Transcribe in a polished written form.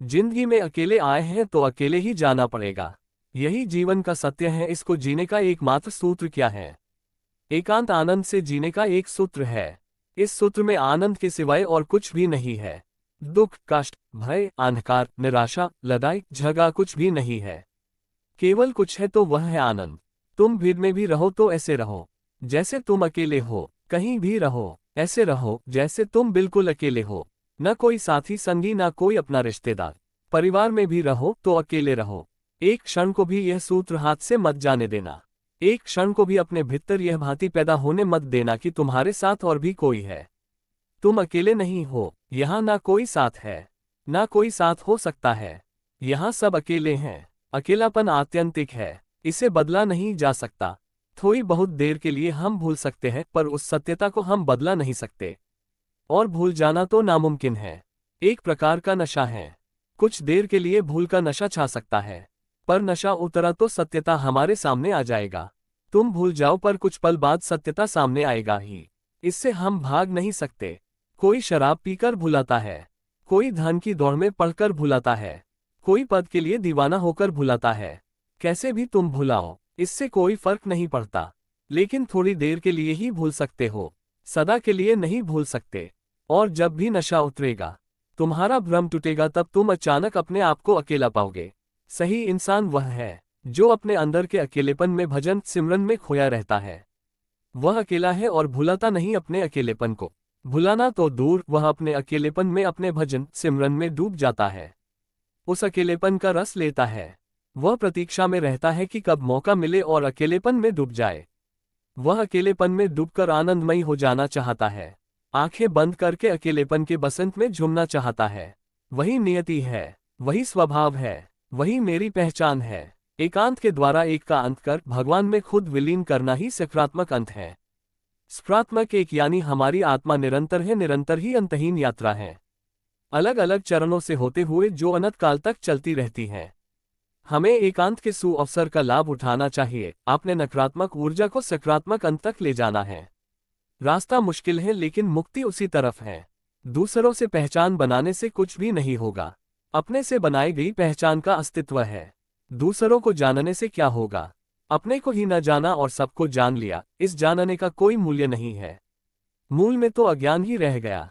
जिंदगी में अकेले आए हैं तो अकेले ही जाना पड़ेगा। यही जीवन का सत्य है। इसको जीने का एकमात्र सूत्र क्या है? एकांत आनंद से जीने का एक सूत्र है। इस सूत्र में आनंद के सिवाय और कुछ भी नहीं है। दुख, कष्ट, भय, अंधकार, निराशा, लड़ाई, झगड़ा कुछ भी नहीं है। केवल कुछ है तो वह है आनंद। तुम भीड़ में भी रहो तो ऐसे रहो जैसे तुम अकेले हो। कहीं भी रहो ऐसे रहो जैसे तुम बिल्कुल अकेले हो। न कोई साथी संगी, न कोई अपना रिश्तेदार। परिवार में भी रहो तो अकेले रहो। एक क्षण को भी यह सूत्र हाथ से मत जाने देना। एक क्षण को भी अपने भीतर यह भांति पैदा होने मत देना कि तुम्हारे साथ और भी कोई है। तुम अकेले नहीं हो। यहाँ ना कोई साथ है, ना कोई साथ हो सकता है। यहाँ सब अकेले हैं। अकेलापन आत्यंतिक है, इसे बदला नहीं जा सकता। थोड़ी बहुत देर के लिए हम भूल सकते हैं, पर उस सत्यता को हम बदला नहीं सकते। और भूल जाना तो नामुमकिन है। एक प्रकार का नशा है। कुछ देर के लिए भूल का नशा छा सकता है, पर नशा उतरा तो सत्यता हमारे सामने आ जाएगा। तुम भूल जाओ पर कुछ पल बाद सत्यता सामने आएगा ही। इससे हम भाग नहीं सकते। कोई शराब पीकर भुलाता है, कोई धन की दौड़ में पढ़कर भुलाता है, कोई पद के लिए दीवाना होकर भुलाता है। कैसे भी तुम भुलाओ, इससे कोई फर्क नहीं पड़ता। लेकिन थोड़ी देर के लिए ही भूल सकते हो, सदा के लिए नहीं भूल सकते। और जब भी नशा उतरेगा, तुम्हारा भ्रम टूटेगा, तब तुम अचानक अपने आप को अकेला पाओगे। सही इंसान वह है जो अपने अंदर के अकेलेपन में भजन सिमरन में खोया रहता है। वह अकेला है और भुलाता नहीं अपने अकेलेपन को। भुलाना तो दूर, वह अपने अकेलेपन में अपने भजन सिमरन में डूब जाता है। उस अकेलेपन का रस लेता है। वह प्रतीक्षा में रहता है कि कब मौका मिले और अकेलेपन में डूब जाए। वह अकेलेपन में डूबकर आनंदमयी हो जाना चाहता है। आंखें बंद करके अकेलेपन के बसंत में झूमना चाहता है। वही नियति है, वही स्वभाव है, वही मेरी पहचान है। एकांत के द्वारा एक का अंत कर भगवान में खुद विलीन करना ही सकारात्मक अंत है। सकारात्मक एक यानी हमारी आत्मा निरंतर है, निरंतर ही अंतहीन यात्रा है, अलग अलग चरणों से होते हुए जो अनंत काल तक चलती रहती है। हमें एकांत के सुअवसर का लाभ उठाना चाहिए। आपने नकारात्मक ऊर्जा को सकारात्मक अंत तक ले जाना है। रास्ता मुश्किल है, लेकिन मुक्ति उसी तरफ है। दूसरों से पहचान बनाने से कुछ भी नहीं होगा। अपने से बनाई गई पहचान का अस्तित्व है। दूसरों को जानने से क्या होगा? अपने को ही न जाना और सबको जान लिया, इस जानने का कोई मूल्य नहीं है। मूल में तो अज्ञान ही रह गया।